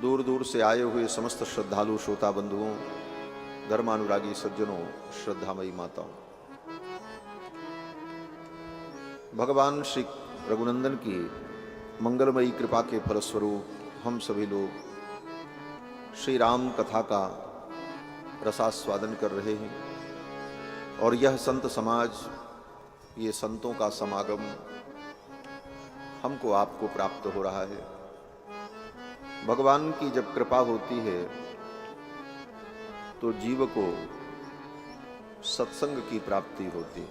दूर दूर से आए हुए समस्त श्रद्धालु श्रोता बंधुओं, धर्मानुरागी सज्जनों, श्रद्धामयी माताओं, भगवान श्री रघुनंदन की मंगलमयी कृपा के फलस्वरूप हम सभी लोग श्री राम कथा का रसास्वादन कर रहे हैं। और यह संत समाज, ये संतों का समागम हमको आपको प्राप्त हो रहा है। भगवान की जब कृपा होती है तो जीव को सत्संग की प्राप्ति होती है।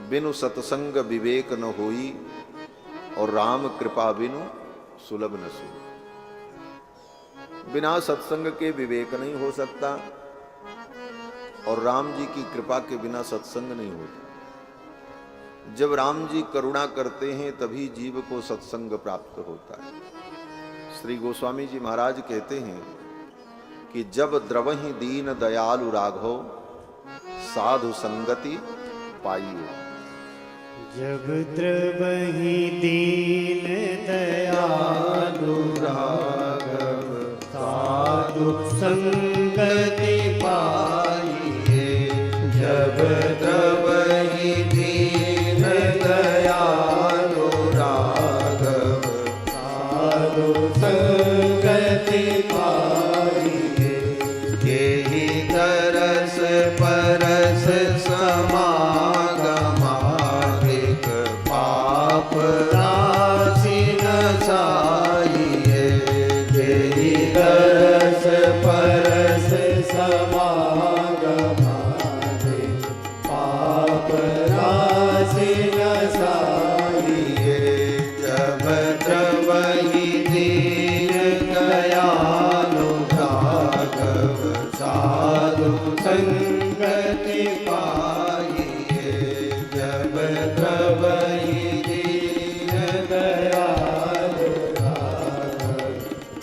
बिनु सत्संग विवेक न होई, और राम कृपा बिनु सुलभ न सोई। बिना सत्संग के विवेक नहीं हो सकता, और राम जी की कृपा के बिना सत्संग नहीं होता। जब राम जी करुणा करते हैं तभी जीव को सत्संग प्राप्त होता है। श्री गोस्वामी जी महाराज कहते हैं कि जब द्रवहि दीन दयालु राघव, साधु संगति पाइए। जब द्रवहि दीन दयालु राघव, साधु संगति पाइए। जब द्रवहि दीन दयालु राघव, साधु संगति पाइए। केहि तरस परस समागमादिक, पाप राशि नसाइए। केहि तरस परस समागमादिक, पाप राशि नसाइए। जब द्रवहि दीन दयालु राघव, साधु संगति पाइए। जब द्रवहि दीन दयालु राघव,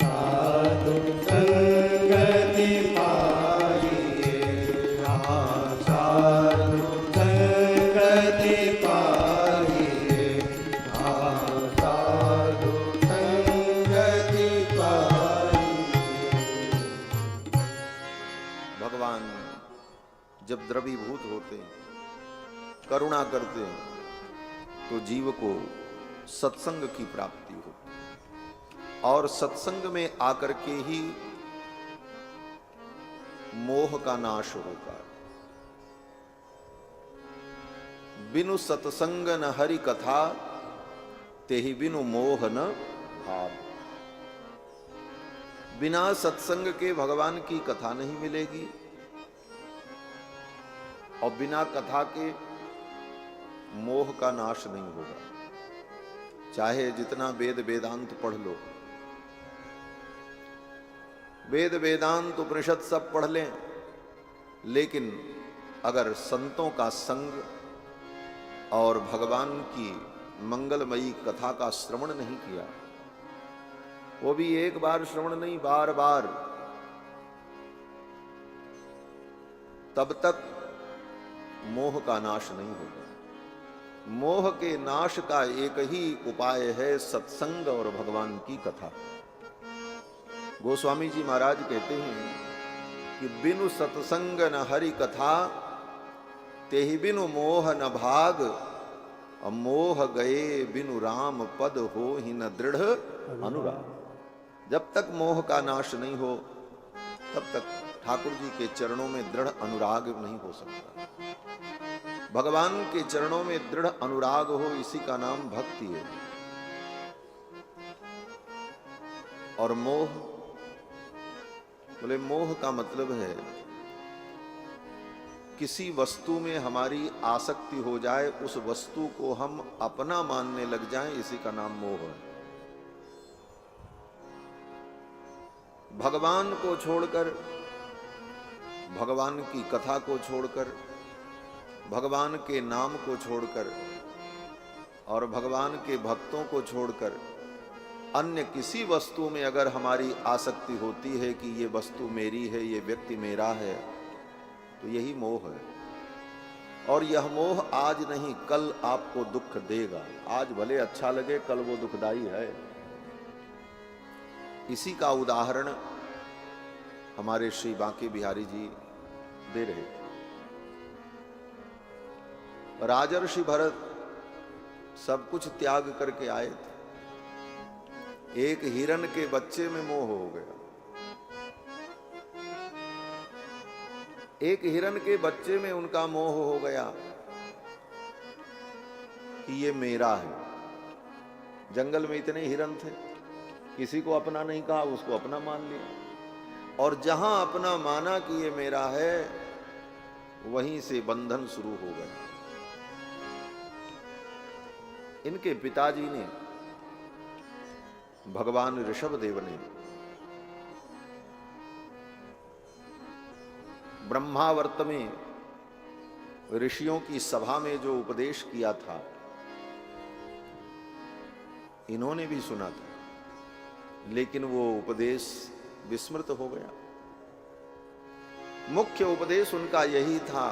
साधु संगति पाइए। साधु संगति पाइए। साधु संगति पाइए। भगवान जब द्रवीभूत होते हैं, करुणा करते हैं, तो जीव को सत्संग की प्राप्ति होती है। और सत्संग में आकर के ही मोह का नाश होता है। बिनु सत्संग न हरि कथा, तेहि बिनु मोह न भाव। बिना सत्संग के भगवान की कथा नहीं मिलेगी, और बिना कथा के मोह का नाश नहीं होगा। चाहे जितना वेद वेदांत पढ़ लो, वेद वेदांत उपनिषद सब पढ़ लें, लेकिन अगर संतों का संग और भगवान की मंगलमयी कथा का श्रवण नहीं किया, वो भी एक बार श्रवण नहीं, बार बार, तब तक मोह का नाश नहीं होगा। मोह के नाश का एक ही उपाय है, सत्संग और भगवान की कथा। गोस्वामी जी महाराज कहते हैं कि बिनु सत्संग न हरि कथा, तेहि बिनु मोह न भाग। मोह गए बिनु राम पद हो ही न दृढ़ अनुराग। जब तक मोह का नाश नहीं हो, तब तक ठाकुर जी के चरणों में दृढ़ अनुराग नहीं हो सकता। भगवान के चरणों में दृढ़ अनुराग हो, इसी का नाम भक्ति है। और मोह, बोले मोह का मतलब है किसी वस्तु में हमारी आसक्ति हो जाए, उस वस्तु को हम अपना मानने लग जाएं, इसी का नाम मोह है। भगवान को छोड़कर, भगवान की कथा को छोड़कर, भगवान के नाम को छोड़कर और भगवान के भक्तों को छोड़कर अन्य किसी वस्तु में अगर हमारी आसक्ति होती है कि ये वस्तु मेरी है, ये व्यक्ति मेरा है, तो यही मोह है। और यह मोह आज नहीं कल आपको दुख देगा। आज भले अच्छा लगे, कल वो दुखदाई है। इसी का उदाहरण हमारे श्री बांके बिहारी जी दे रहे थे। राजर्षि भरत सब कुछ त्याग करके आए थे, एक हिरण के बच्चे में मोह हो गया। एक हिरण के बच्चे में उनका मोह हो गया कि ये मेरा है। जंगल में इतने हिरण थे, किसी को अपना नहीं कहा, उसको अपना मान लिया। और जहां अपना माना कि ये मेरा है, वहीं से बंधन शुरू हो गया। इनके पिताजी ने, भगवान ऋषभदेव ने, ब्रह्मावर्त में ऋषियों की सभा में जो उपदेश किया था, इन्होंने भी सुना था, लेकिन वो उपदेश विस्मृत हो गया। मुख्य उपदेश उनका यही था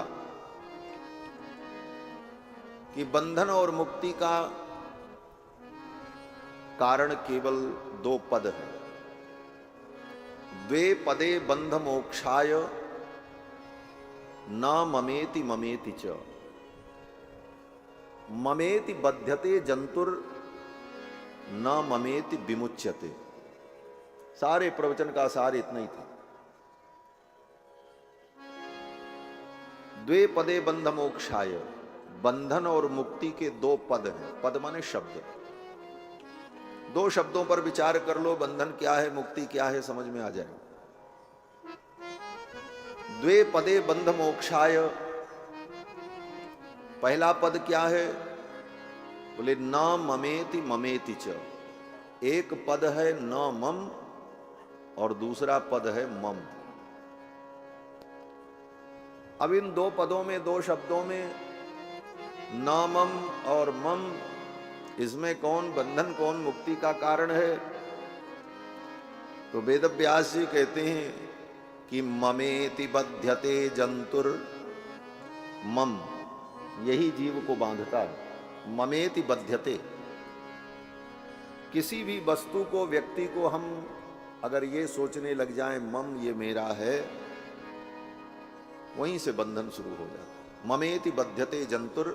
कि बंधन और मुक्ति का कारण केवल दो पद है। द्वे पदे बंध मोक्षाय न ममेति ममेति च। ममेति बध्यते जंतुर न ममेति विमुच्यते। सारे प्रवचन का सार इतना ही था। द्वे पदे बंध मोक्षाय, बंधन और मुक्ति के दो पद हैं। पद माने शब्द। दो शब्दों पर विचार कर लो, बंधन क्या है, मुक्ति क्या है, समझ में आ जाएगा। द्वे पदे बंध मोक्षाय, पहला पद क्या है? बोले न ममेति ममेति च। एक पद है न मम और दूसरा पद है मम। अब इन दो पदों में, दो शब्दों में, न मम और मम, इसमें कौन बंधन कौन मुक्ति का कारण है? तो वेद व्यास जी कहते हैं कि ममेति बध्यते जंतुर मम, यही जीव को बांधता है। ममेति बध्यते, किसी भी वस्तु को, व्यक्ति को हम अगर ये सोचने लग जाएं मम ये मेरा है, वहीं से बंधन शुरू हो जाता है। ममेति बध्यते जंतुर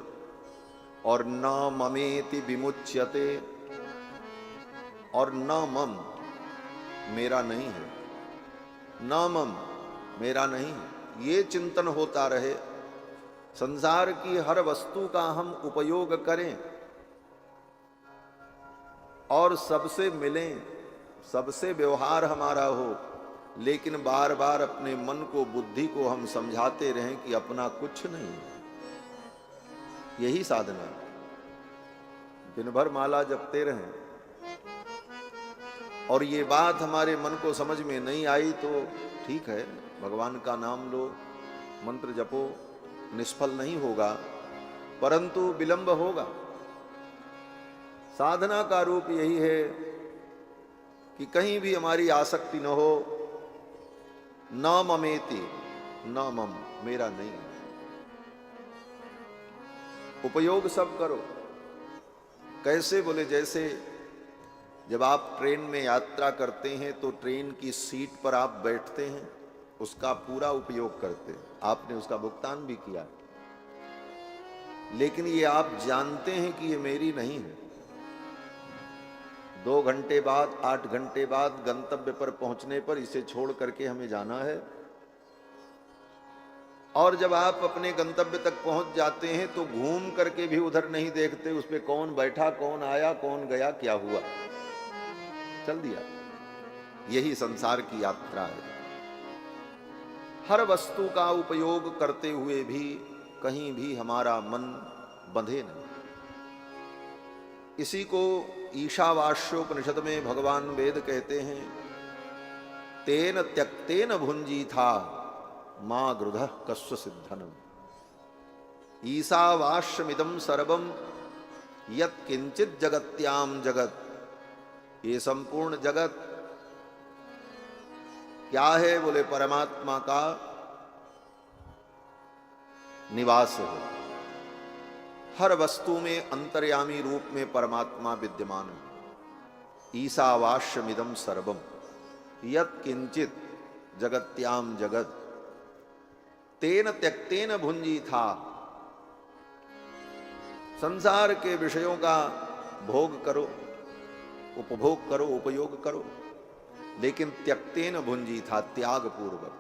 और न ममेति विमुच्यते, और न मम मेरा नहीं है, न मम मेरा नहीं, ये चिंतन होता रहे। संसार की हर वस्तु का हम उपयोग करें और सबसे मिलें, सबसे व्यवहार हमारा हो, लेकिन बार बार अपने मन को, बुद्धि को हम समझाते रहें कि अपना कुछ नहीं है। यही साधना। दिन भर माला जपते रहें और ये बात हमारे मन को समझ में नहीं आई तो ठीक है, भगवान का नाम लो, मंत्र जपो, निष्फल नहीं होगा, परंतु विलंब होगा। साधना का रूप यही है कि कहीं भी हमारी आसक्ति न हो। न ममेति, न मम, मेरा नहीं। उपयोग सब करो। कैसे? बोले जैसे जब आप ट्रेन में यात्रा करते हैं तो ट्रेन की सीट पर आप बैठते हैं, उसका पूरा उपयोग करते हैं, आपने उसका भुगतान भी किया, लेकिन ये आप जानते हैं कि ये मेरी नहीं है। 2 घंटे बाद, 8 घंटे बाद गंतव्य पर पहुंचने पर इसे छोड़ करके हमें जाना है। और जब आप अपने गंतव्य तक पहुंच जाते हैं तो घूम करके भी उधर नहीं देखते उस पे कौन बैठा, कौन आया, कौन गया, क्या हुआ, चल दिया। यही संसार की यात्रा है। हर वस्तु का उपयोग करते हुए भी कहीं भी हमारा मन बंधे नहीं। इसी को ईशावास्योपनिषद में भगवान वेद कहते हैं, तेन त्यक्तेन भुंजी था मां गृधः कस्व सिद्धनम। ईशावास्यमिदं सर्वम यत् किंचित जगत्याम जगत। ये संपूर्ण जगत क्या है? बोले परमात्मा का निवास है। हर वस्तु में अंतर्यामी रूप में परमात्मा विद्यमान है। ईशावास्यमिदं सर्वम, यत् किंचित जगत्याम जगत तेन त्यक्तेन भुंजी था। संसार के विषयों का भोग करो, उपभोग करो, उपयोग करो, लेकिन त्यक्तेन भुंजी था, त्याग पूर्वक।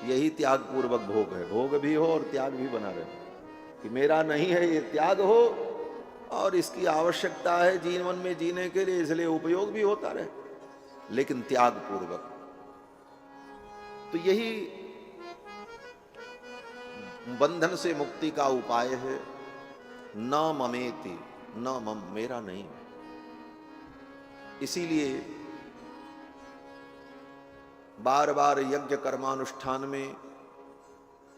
यही त्याग पूर्वक भोग है। भोग भी हो और त्याग भी बना रहे, कि मेरा नहीं है ये त्याग हो, और इसकी आवश्यकता है जीवन में जीने के लिए, इसलिए उपयोग भी होता रहे, लेकिन त्याग पूर्वक। तो यही बंधन से मुक्ति का उपाय है। न ममेति, न मम, मेरा नहीं। इसीलिए बार बार यज्ञ कर्मानुष्ठान में,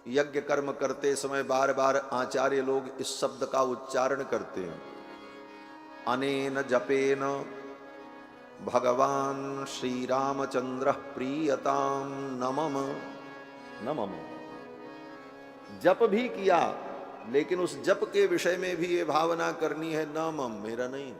यज्ञ कर्म करते समय बार बार आचार्य लोग इस शब्द का उच्चारण करते हैं, अनेन जपेन भगवान श्री रामचंद्र प्रीयताम न मम, न मम। जप भी किया, लेकिन उस जप के विषय में भी ये भावना करनी है, न मम, मेरा नहीं।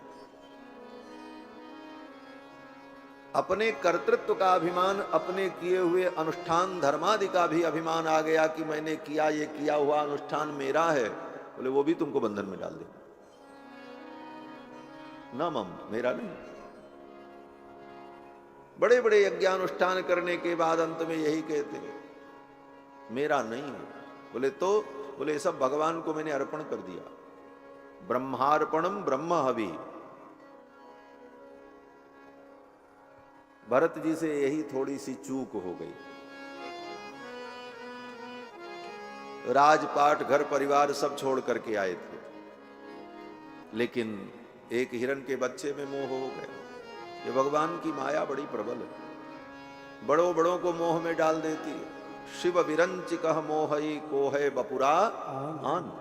अपने कर्तृत्व का अभिमान, अपने किए हुए अनुष्ठान धर्मादि का भी अभिमान आ गया कि मैंने किया, ये किया हुआ अनुष्ठान मेरा है, बोले वो भी तुमको बंधन में डाल दे। न मम, मेरा नहीं। बड़े बड़े यज्ञानुष्ठान करने के बाद अंत में यही कहते हैं, मेरा नहीं है। बोले तो, बोले सब भगवान को मैंने अर्पण कर दिया। ब्रह्मार्पणम ब्रह्म हवि। भरत जी से यही थोड़ी सी चूक हो गई। राजपाट, घर परिवार सब छोड़ करके आए थे, लेकिन एक हिरण के बच्चे में मोह हो गया। ये भगवान की माया बड़ी प्रबल है, बड़ों बड़ों को मोह में डाल देती है। शिव विरंचिकः मोहई को है बपुरा आन।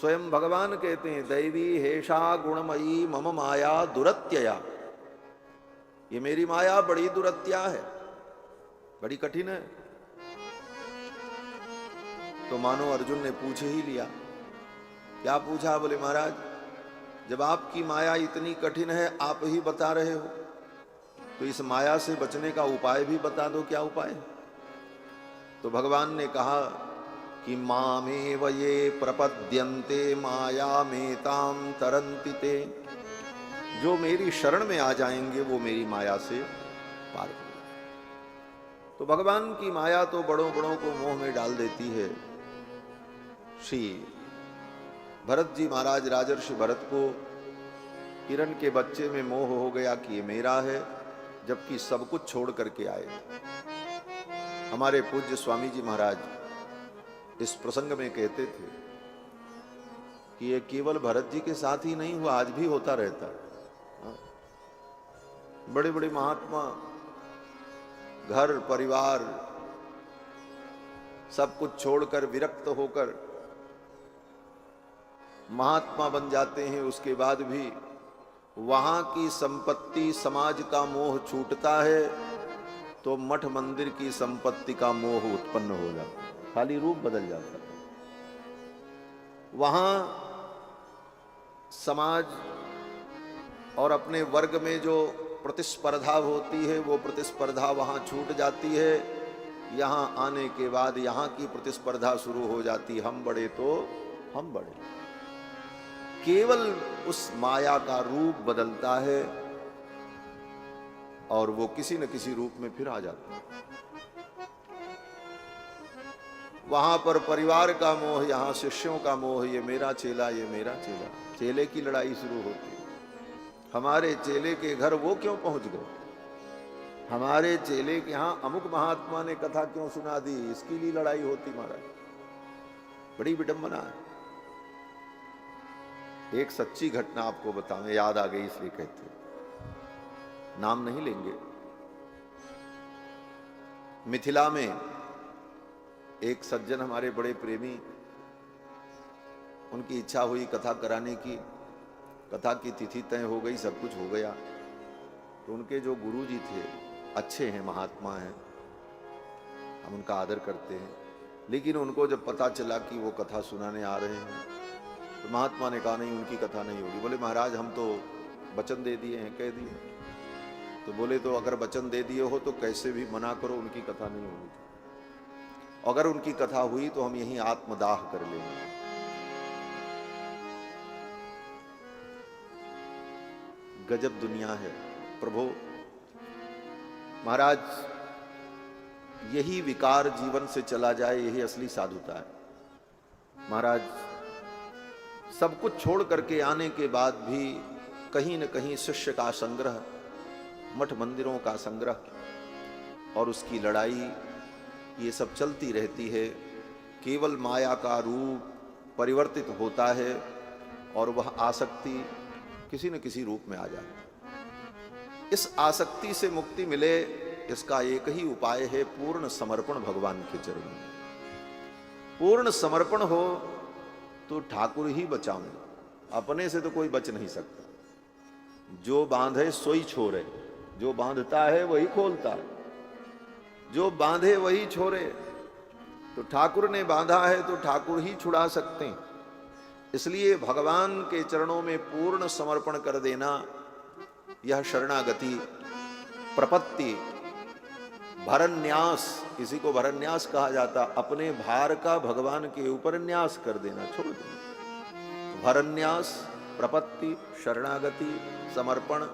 स्वयं भगवान कहते हैं, दैवी हेषा गुणमयी मम माया दुरत्यया। ये मेरी माया बड़ी दुरत्या है, बड़ी कठिन है। तो मानो अर्जुन ने पूछ ही लिया। क्या पूछा? बोले महाराज, जब आपकी माया इतनी कठिन है, आप ही बता रहे हो, तो इस माया से बचने का उपाय भी बता दो, क्या उपाय है? तो भगवान ने कहा कि मामेव ये प्रपद्यन्ते माया मेताम तरन्ति ते। जो मेरी शरण में आ जाएंगे वो मेरी माया से पार होंगे। तो भगवान की माया तो बड़ों बड़ों को मोह में डाल देती है। श्री भरत जी महाराज, राजर्षि भरत को हिरण के बच्चे में मोह हो गया कि ये मेरा है, जबकि सब कुछ छोड़ करके आए। हमारे पूज्य स्वामी जी महाराज इस प्रसंग में कहते थे कि ये केवल भरत जी के साथ ही नहीं हुआ, आज भी होता रहता है। बड़े बड़े महात्मा घर परिवार सब कुछ छोड़कर, विरक्त होकर महात्मा बन जाते हैं। उसके बाद भी वहां की संपत्ति, समाज का मोह छूटता है तो मठ मंदिर की संपत्ति का मोह उत्पन्न हो जाता है, खाली रूप बदल जाता है। वहां समाज और अपने वर्ग में जो प्रतिस्पर्धा होती है, वो प्रतिस्पर्धा वहां छूट जाती है। यहां आने के बाद यहां की प्रतिस्पर्धा शुरू हो जाती, हम बड़े तो हम बड़े। केवल उस माया का रूप बदलता है और वो किसी न किसी रूप में फिर आ जाता है। वहां पर परिवार का मोह, यहां शिष्यों का मोह, ये मेरा चेला, ये मेरा चेला। चेले की लड़ाई शुरू होती है। हमारे चेले के घर वो क्यों पहुंच गए, हमारे चेले के यहां अमुक महात्मा ने कथा क्यों सुना दी, इसकी लिए लड़ाई होती महाराज। बड़ी विडंबना है। एक सच्ची घटना आपको बताऊं, याद आ गई इसलिए कहते, नाम नहीं लेंगे। मिथिला में एक सज्जन हमारे बड़े प्रेमी, उनकी इच्छा हुई कथा कराने की। कथा की तिथि तय हो गई, सब कुछ हो गया। तो उनके जो गुरुजी थे, अच्छे हैं, महात्मा हैं, हम उनका आदर करते हैं। लेकिन उनको जब पता चला कि वो कथा सुनाने आ रहे हैं, तो महात्मा ने कहा नहीं, उनकी कथा नहीं होगी। बोले महाराज, हम तो वचन दे दिए हैं, कह दिए। तो बोले तो अगर वचन दे दिए हो तो कैसे भी मना करो, उनकी कथा नहीं होनी चाहिए। अगर उनकी कथा हुई तो हम यहीं आत्मदाह कर लेंगे। गजब दुनिया है प्रभु। महाराज, यही विकार जीवन से चला जाए, यही असली साधुता है। महाराज, सब कुछ छोड़ करके आने के बाद भी कहीं न कहीं शिष्य का संग्रह, मठ मंदिरों का संग्रह और उसकी लड़ाई, ये सब चलती रहती है। केवल माया का रूप परिवर्तित होता है और वह आसक्ति किसी न किसी रूप में आ जाए। इस आसक्ति से मुक्ति मिले, इसका एक ही उपाय है, पूर्ण समर्पण भगवान के चरणों में। पूर्ण समर्पण हो तो ठाकुर ही बचाऊंगा, अपने से तो कोई बच नहीं सकता। जो बांधे सोई छोड़े, जो बांधता है वही खोलता है, जो बांधे वही छोड़े। तो ठाकुर ने बांधा है तो ठाकुर ही छुड़ा सकते हैं। इसलिए भगवान के चरणों में पूर्ण समर्पण कर देना, यह शरणागति, प्रपत्ति, भरन्यास, किसी को भरन्यास कहा जाता, अपने भार का भगवान के ऊपर न्यास कर देना, छोड़ देना। भरन्यास, प्रपत्ति, शरणागति, समर्पण,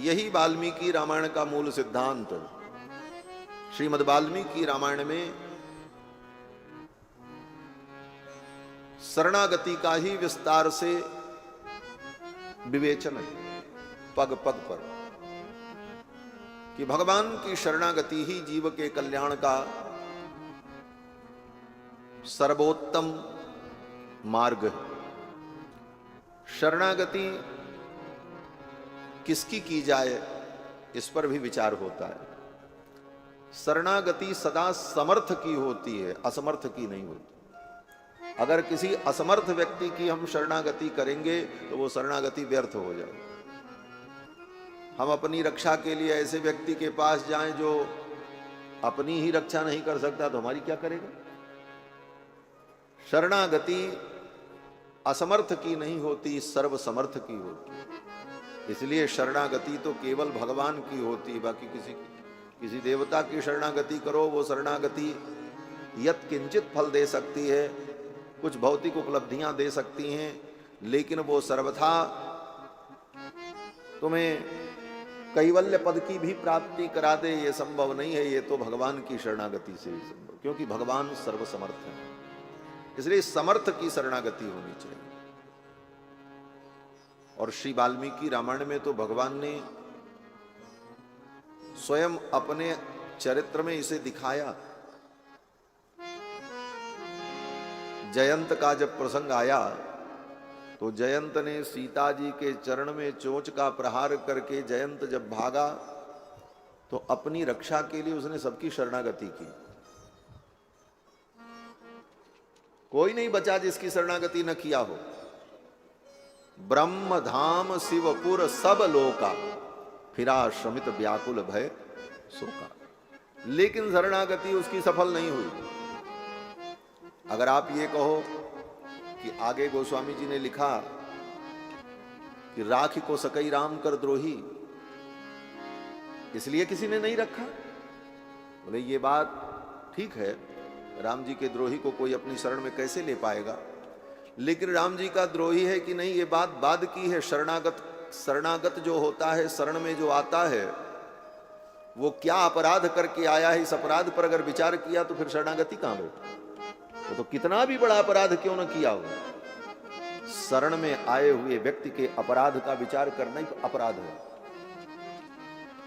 यही वाल्मीकि रामायण का मूल सिद्धांत। श्रीमद् वाल्मीकि रामायण में शरणागति का ही विस्तार से विवेचन है, पग पग पर, कि भगवान की शरणागति ही जीव के कल्याण का सर्वोत्तम मार्ग है। शरणागति किसकी की जाए, इस पर भी विचार होता है। शरणागति सदा समर्थ की होती है, असमर्थ की नहीं होती। अगर किसी असमर्थ व्यक्ति की हम शरणागति करेंगे तो वो शरणागति व्यर्थ हो जाए। हम अपनी रक्षा के लिए ऐसे व्यक्ति के पास जाएं जो अपनी ही रक्षा नहीं कर सकता, तो हमारी क्या करेगा? शरणागति असमर्थ की नहीं होती, सर्वसमर्थ की होती। इसलिए शरणागति तो केवल भगवान की होती, बाकी किसी देवता की शरणागति करो, वो शरणागति यत किंचित फल दे सकती है, कुछ भौतिक उपलब्धियां दे सकती हैं, लेकिन वो सर्वथा तुम्हें कैवल्य पद की भी प्राप्ति करा दे, ये संभव नहीं है। ये तो भगवान की शरणागति से ही संभव, क्योंकि भगवान सर्वसमर्थ है। इसलिए समर्थ की शरणागति होनी चाहिए। और श्री वाल्मीकि रामायण में तो भगवान ने स्वयं अपने चरित्र में इसे दिखाया। जयंत का जब प्रसंग आया तो जयंत ने सीता जी के चरण में चोंच का प्रहार करके जयंत जब भागा तो अपनी रक्षा के लिए उसने सबकी शरणागति की। कोई नहीं बचा जिसकी शरणागति न किया हो। ब्रह्म धाम शिवपुर सब लोका, फिरा श्रमित व्याकुल भय शोका। लेकिन शरणागति उसकी सफल नहीं हुई। अगर आप ये कहो कि आगे गोस्वामी जी ने लिखा कि राखी को सकई राम कर द्रोही, इसलिए किसी ने नहीं रखा। बोले ये बात ठीक है, राम जी के द्रोही को कोई अपनी शरण में कैसे ले पाएगा, लेकिन राम जी का द्रोही है कि नहीं, ये बात बाद की है। शरणागत जो होता है, शरण में जो आता है, वो क्या अपराध करके आया है, इस अपराध पर अगर विचार किया तो फिर शरणागति कहां बैठी। वो तो कितना भी बड़ा अपराध क्यों न किया हो, शरण में आए हुए व्यक्ति के अपराध का विचार करना ही अपराध है।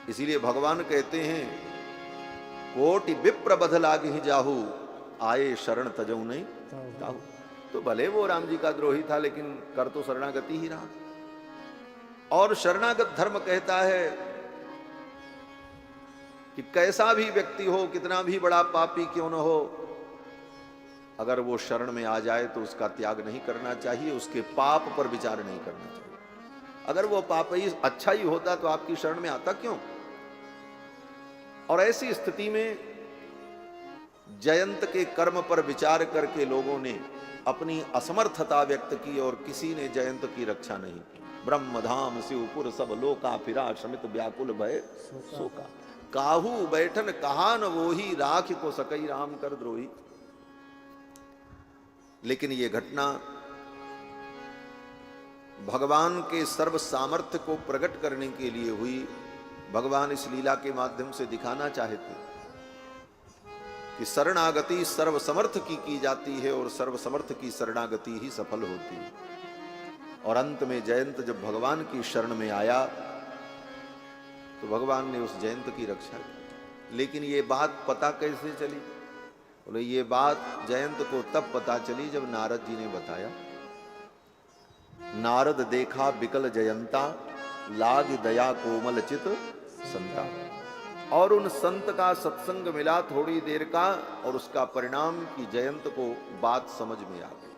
इसीलिए भगवान कहते हैं, कोटि विप्र बध लाग ही जाहू, आए शरण तजऊ नहीं ताहू। तो भले वो राम जी का द्रोही था, लेकिन कर तो शरणागति ही रहा। और शरणागत धर्म कहता है कि कैसा भी व्यक्ति हो, कितना भी बड़ा पापी क्यों न हो, अगर वो शरण में आ जाए तो उसका त्याग नहीं करना चाहिए, उसके पाप पर विचार नहीं करना चाहिए। अगर वो पाप ही अच्छा ही होता तो आपकी शरण में आता क्यों। और ऐसी स्थिति में जयंत के कर्म पर विचार करके लोगों ने अपनी असमर्थता व्यक्त की और किसी ने जयंत की रक्षा नहीं की। ब्रह्मधाम शिवपुर सब लोका फिरा श्रमित व्याकुल भय शोका। काहू बैठन कहा न वोही राख को सकई राम कर द्रोही। लेकिन ये घटना भगवान के सर्व सामर्थ्य को प्रकट करने के लिए हुई। भगवान इस लीला के माध्यम से दिखाना चाहते कि शरणागति सर्वसमर्थ की जाती है और सर्वसमर्थ की शरणागति ही सफल होती है। और अंत में जयंत जब भगवान की शरण में आया तो भगवान ने उस जयंत की रक्षा की। लेकिन ये बात पता कैसे चली? बोले ये बात जयंत को तब पता चली जब नारद जी ने बताया। नारद देखा बिकल जयंता, लाग दया कोमल चित संता। और उन संत का सत्संग मिला थोड़ी देर का, और उसका परिणाम कि जयंत को बात समझ में आ गई।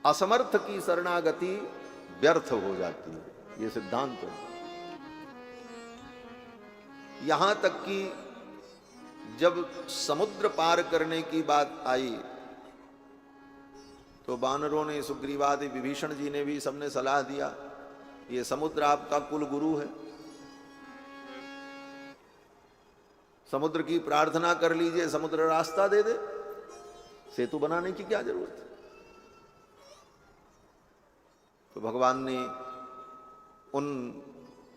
असमर्थ की शरणागति व्यर्थ हो जाती है, ये सिद्धांत है। यहां तक कि जब समुद्र पार करने की बात आई तो वानरों ने, सुग्रीवादि विभीषण जी ने भी, सबने सलाह दिया ये समुद्र आपका कुल गुरु है, समुद्र की प्रार्थना कर लीजिए, समुद्र रास्ता दे दे, सेतु बनाने की क्या जरूरत है। तो भगवान ने उन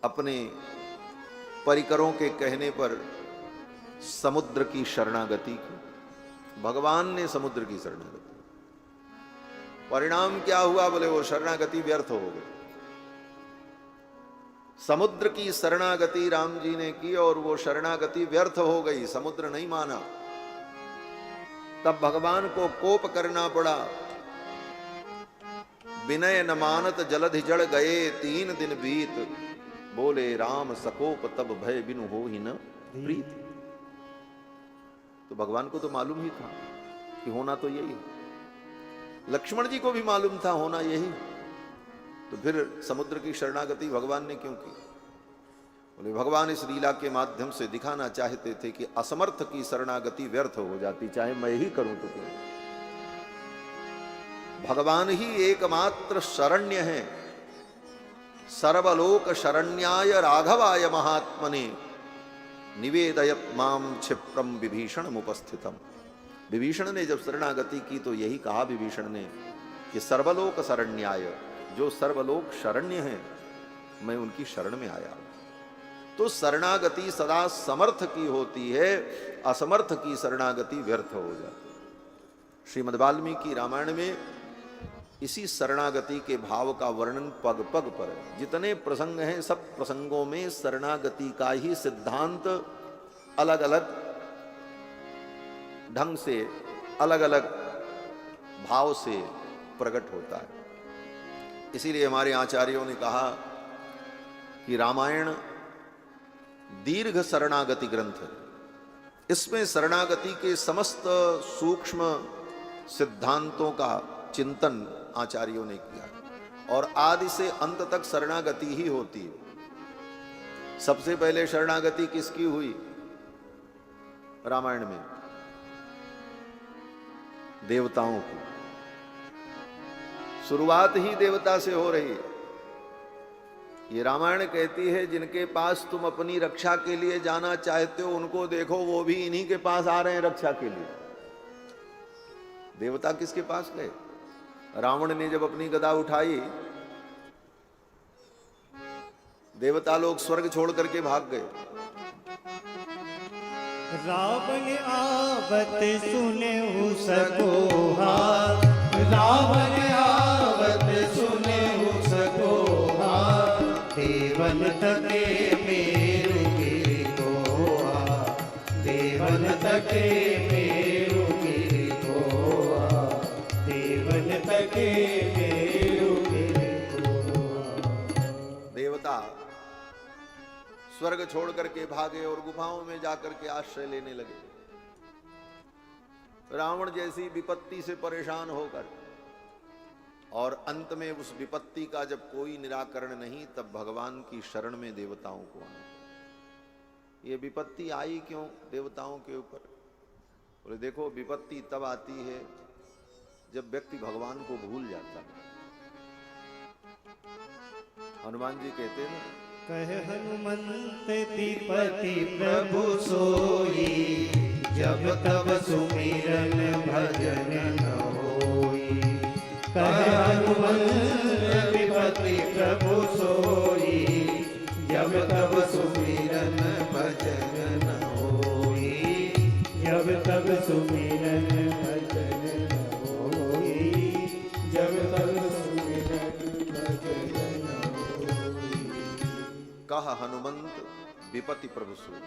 अपने परिकरों के कहने पर समुद्र की शरणागति की। भगवान ने समुद्र की शरणागति, परिणाम क्या हुआ? बोले वो शरणागति व्यर्थ हो गई। समुद्र की शरणागति राम जी ने की और वो शरणागति व्यर्थ हो गई, समुद्र नहीं माना। तब भगवान को कोप करना पड़ा। विनय न मानत जलधि जड़ गए, 3 दिन बीत, बोले राम सकोप तब भय बिनु हो ही न प्रीत। तो भगवान को तो मालूम ही था कि होना तो यही है, लक्ष्मण जी को भी मालूम था होना यही, तो फिर समुद्र की शरणागति भगवान ने क्यों की? बोले भगवान इस लीला के माध्यम से दिखाना चाहते थे कि असमर्थ की शरणागति व्यर्थ हो जाती, चाहे मैं ही करूं तो क्यों। भगवान ही एकमात्र शरण्य है। सर्वलोक शरण्याय राघवाय महात्मने, निवेदयत माम क्षिप्रम विभीषण मुपस्थितम। विभीषण ने जब शरणागति की तो यही कहा विभीषण ने कि सर्वलोक शरण्याय, जो सर्वलोक शरण्य हैं मैं उनकी शरण में आया। तो शरणागति सदा समर्थ की होती है, असमर्थ की शरणागति व्यर्थ हो जाती है। श्रीमद् वाल्मीकि रामायण में इसी शरणागति के भाव का वर्णन पग पग पर है। जितने प्रसंग हैं सब प्रसंगों में शरणागति का ही सिद्धांत अलग अलग ढंग से, अलग अलग भाव से प्रकट होता है। इसीलिए हमारे आचार्यों ने कहा कि रामायण दीर्घ शरणागति ग्रंथ है। इसमें शरणागति के समस्त सूक्ष्म सिद्धांतों का चिंतन आचार्यों ने किया और आदि से अंत तक शरणागति ही होती है। सबसे पहले शरणागति किसकी हुई? रामायण में देवताओं की शुरुआत ही देवता से हो रही है। ये रामायण कहती है जिनके पास तुम अपनी रक्षा के लिए जाना चाहते हो उनको देखो, वो भी इन्हीं के पास आ रहे हैं रक्षा के लिए। देवता किसके पास गए? रावण ने जब अपनी गदा उठाई, देवता लोग स्वर्ग छोड़ करके भाग गए। रावण आवत सुने सकोहा, रावण आवत सुने सकोहा, देवन तके मेरु गिरि कोआ, देवन तके मेरु गिरि कोआ, देवन तके मेरु गिरि कोआ। देवता स्वर्ग छोड़ करके भागे और गुफाओं में जाकर के आश्रय लेने लगे। रावण जैसी विपत्ति से परेशान होकर, और अंत में उस विपत्ति का जब कोई निराकरण नहीं, तब भगवान की शरण में देवताओं को आना। ये विपत्ति आई क्यों देवताओं के ऊपर? बोले देखो, विपत्ति तब आती है जब व्यक्ति भगवान को भूल जाता है। हनुमान जी कहते हैं ना, कह हनुमंत विपति प्रभु सोई, जब तब सुमिरन भजन न होई। कह हनुमंत विपति प्रभु सोई, जब तब सुमिरन भजन न होई। जब तब सुमिरन भजन न होई। जब तब सुमिरन भजन न होई। कह हनुमंत विपति प्रभु सोई।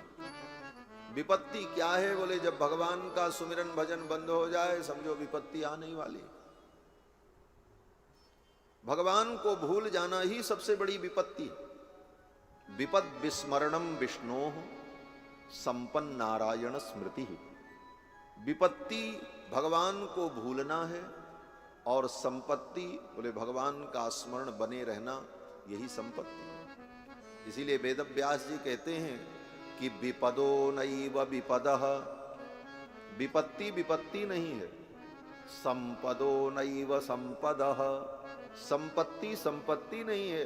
विपत्ति क्या है? बोले जब भगवान का सुमिरन भजन बंद हो जाए, समझो विपत्ति आने ही वाली। भगवान को भूल जाना ही सबसे बड़ी विपत्ति। विपद विस्मरणम विष्णोः संपन्न नारायण स्मृति। विपत्ति भगवान को भूलना है, और संपत्ति बोले भगवान का स्मरण बने रहना, यही संपत्ति। इसीलिए वेद व्यास जी कहते हैं कि विपदो नैव विपदः, विपत्ति विपत्ति नहीं है। संपदो नैव संपदः, संपत्ति संपत्ति नहीं है।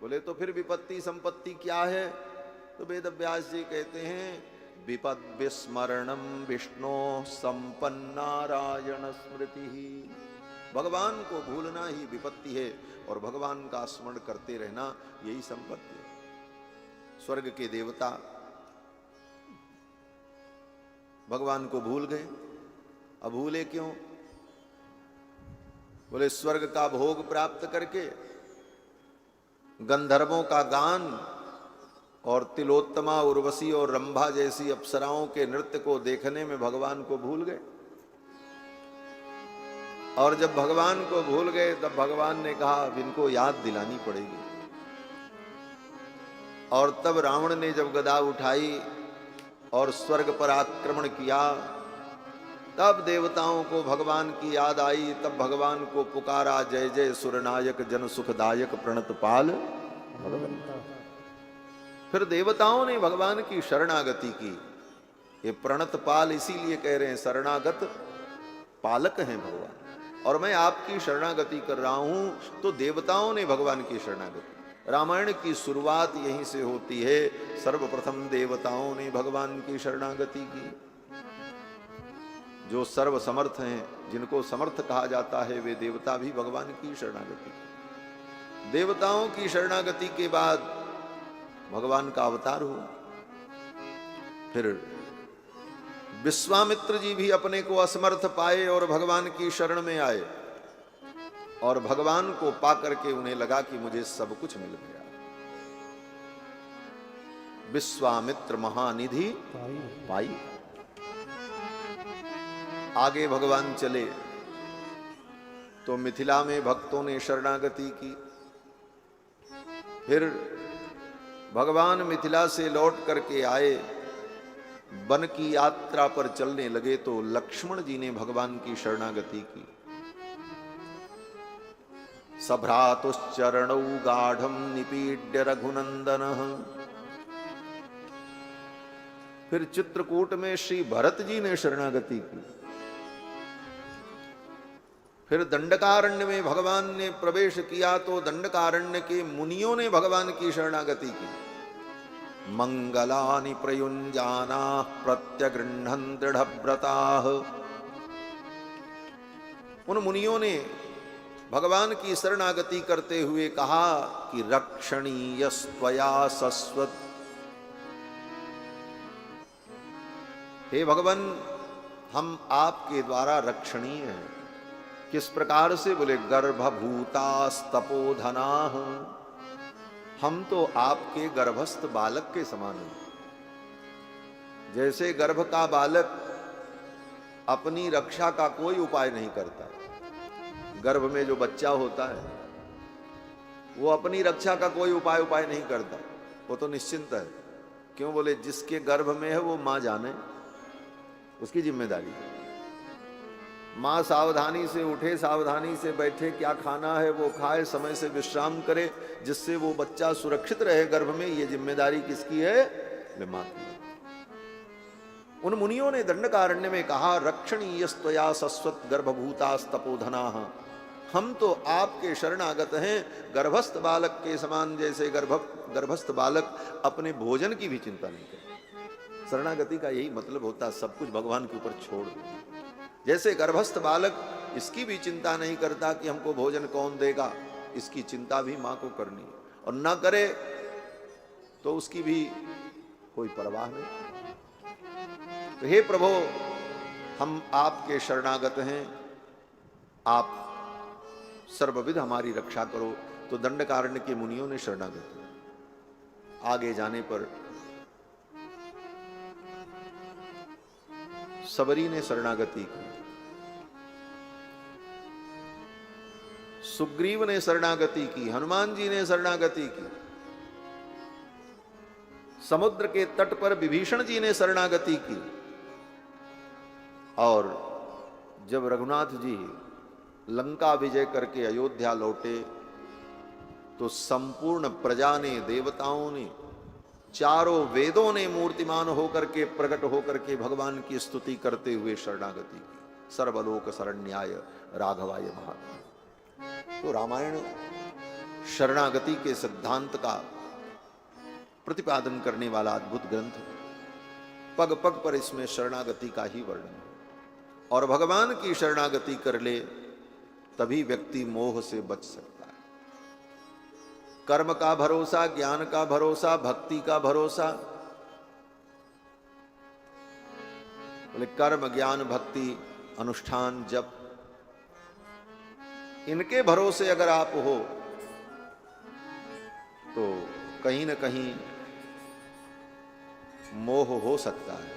बोले तो फिर विपत्ति संपत्ति क्या है? तो वेद व्यास जी कहते हैं विपद विस्मरणम विष्णु संपन्न नारायण स्मृति। भगवान को भूलना ही विपत्ति है, और भगवान का स्मरण करते रहना यही संपत्ति है। स्वर्ग के देवता भगवान को भूल गए। अब भूले क्यों? बोले स्वर्ग का भोग प्राप्त करके, गंधर्वों का गान और तिलोत्तमा, उर्वशी और रंभा जैसी अप्सराओं के नृत्य को देखने में भगवान को भूल गए। और जब भगवान को भूल गए, तब भगवान ने कहा अब इनको याद दिलानी पड़ेगी। और तब रावण ने जब गदा उठाई और स्वर्ग पर आक्रमण किया, तब देवताओं को भगवान की याद आई। तब भगवान को पुकारा, जय जय सुरनायक जन सुखदायक प्रणतपाल भगवंता। फिर देवताओं ने भगवान की शरणागति की। ये प्रणतपाल इसीलिए कह रहे हैं, शरणागत पालक हैं भगवान, और मैं आपकी शरणागति कर रहा हूं। तो देवताओं ने भगवान की शरणागति, रामायण की शुरुआत यहीं से होती है। सर्वप्रथम देवताओं ने भगवान की शरणागति की। जो सर्व समर्थ हैं, जिनको समर्थ कहा जाता है, वे देवता भी भगवान की शरणागति की। देवताओं की शरणागति के बाद भगवान का अवतार हुआ। फिर विश्वामित्र जी भी अपने को असमर्थ पाए और भगवान की शरण में आए, और भगवान को पाकर के उन्हें लगा कि मुझे सब कुछ मिल गया। विश्वामित्र महानिधि पाई। आगे भगवान चले तो मिथिला में भक्तों ने शरणागति की। फिर भगवान मिथिला से लौट करके आए, वन की यात्रा पर चलने लगे तो लक्ष्मण जी ने भगवान की शरणागति की। सभ्रातुश्चरणौ गाढ़ं निपीड्य रघुनंदनः। फिर चित्रकूट में श्री भरत जी ने शरणागति की। फिर दंडकारण्य में भगवान ने प्रवेश किया तो दंडकारण्य के मुनियों ने भगवान की शरणागति की। मंगलानि प्रयुञ्जानाः प्रत्यगृह्णन् दृढ़व्रताः। उन मुनियों ने भगवान की शरणागति करते हुए कहा कि रक्षणीयस्त्वया सस्वत। हे भगवान, हम आपके द्वारा रक्षणीय हैं। किस प्रकार से? बोले गर्भभूतास्तपोधनाः। हम तो आपके गर्भस्थ बालक के समान हैं। जैसे गर्भ का बालक अपनी रक्षा का कोई उपाय नहीं करता, गर्भ में जो बच्चा होता है वो अपनी रक्षा का कोई उपाय नहीं करता, वो तो निश्चिंत है। क्यों? बोले जिसके गर्भ में है वो मां जाने, उसकी जिम्मेदारी है। मां सावधानी से उठे, सावधानी से बैठे, क्या खाना है वो खाए, समय से विश्राम करे, जिससे वो बच्चा सुरक्षित रहे गर्भ में। ये जिम्मेदारी किसकी है? मां की। उन मुनियों ने दंडकारण्य में कहा रक्षणीयस्त्वया सस्वत गर्भभूतास्तपोधनाः। हम तो आपके शरणागत हैं। गर्भस्थ बालक के समान, जैसे गर्भस्थ बालक अपने भोजन की भी चिंता नहीं करता। शरणागति का यही मतलब होता है, सब कुछ भगवान के ऊपर छोड़ दो। जैसे गर्भस्थ बालक इसकी भी चिंता नहीं करता कि हमको भोजन कौन देगा, इसकी चिंता भी मां को करनी है, और ना करे तो उसकी भी कोई परवाह नहीं। तो हे प्रभु, हम आपके शरणागत हैं, आप सर्वविध हमारी रक्षा करो। तो दंडकारण्य के मुनियों ने शरणागति। आगे जाने पर सबरी ने शरणागति की, सुग्रीव ने शरणागति की, हनुमान जी ने शरणागति की, समुद्र के तट पर विभीषण जी ने शरणागति की। और जब रघुनाथ जी लंका विजय करके अयोध्या लौटे तो संपूर्ण प्रजा ने, देवताओं ने, चारों वेदों ने मूर्तिमान होकर के, प्रकट होकर के भगवान की स्तुति करते हुए शरणागति की। सर्वलोक शरण्याय राघवाय महात्मा। तो रामायण शरणागति के सिद्धांत का प्रतिपादन करने वाला अद्भुत ग्रंथ। पग पग पर इसमें शरणागति का ही वर्णन है। और भगवान की शरणागति कर ले तभी व्यक्ति मोह से बच सकता है। कर्म का भरोसा, ज्ञान का भरोसा, भक्ति का भरोसा, बोले कर्म, ज्ञान, भक्ति, अनुष्ठान, जप, इनके भरोसे अगर आप हो तो कहीं न कहीं मोह हो सकता है।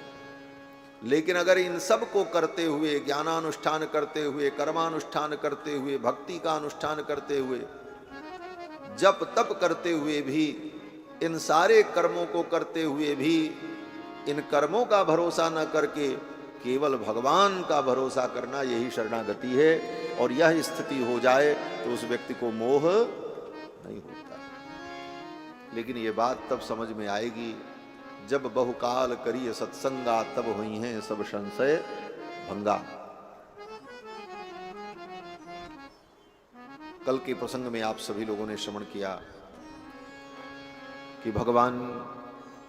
लेकिन अगर इन सब को करते हुए, ज्ञानानुष्ठान करते हुए, कर्मानुष्ठान करते हुए, भक्ति का अनुष्ठान करते हुए, जप तप करते हुए भी, इन सारे कर्मों को करते हुए भी इन कर्मों का भरोसा न करके केवल भगवान का भरोसा करना, यही शरणागति है। और यह स्थिति हो जाए तो उस व्यक्ति को मोह नहीं होता। लेकिन ये बात तब समझ में आएगी जब बहुकाल करिए सत्संगा, तब हुई हैं सब संशय भंगा। कल के प्रसंग में आप सभी लोगों ने श्रवण किया कि भगवान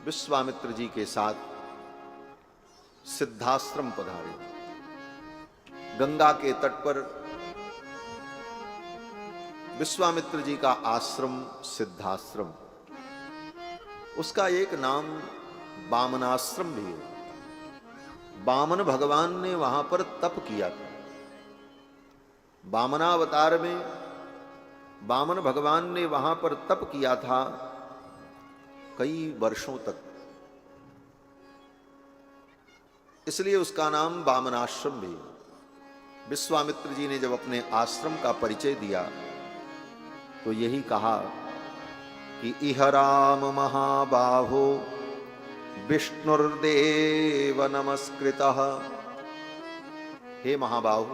विश्वामित्र जी के साथ सिद्धाश्रम पधारे। गंगा के तट पर विश्वामित्र जी का आश्रम सिद्धाश्रम, उसका एक नाम बामनाश्रम भी है। बामन भगवान ने वहां पर तप किया था। बामनावतार में बामन भगवान ने वहां पर तप किया था कई वर्षों तक, इसलिए उसका नाम बामनाश्रम भी है। विश्वामित्र जी ने जब अपने आश्रम का परिचय दिया तो यही कहा कि इह राम महाबाहो विष्णुर्देव नमस्कृतः। हे महाबाहु,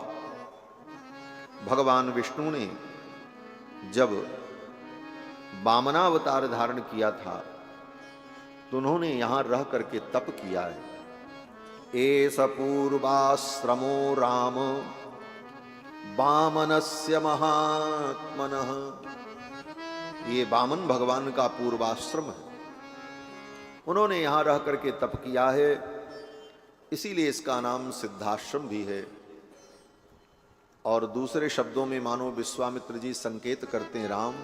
भगवान विष्णु ने जब वामनावतार धारण किया था तो उन्होंने यहां रह करके तप किया है। एष पूर्वाश्रमो राम वामनस्य महात्मनः। ये वामन भगवान का पूर्वाश्रम है, उन्होंने यहां रह करके तप किया है, इसीलिए इसका नाम सिद्धाश्रम भी है। और दूसरे शब्दों में मानो विश्वामित्र जी संकेत करते हैं, राम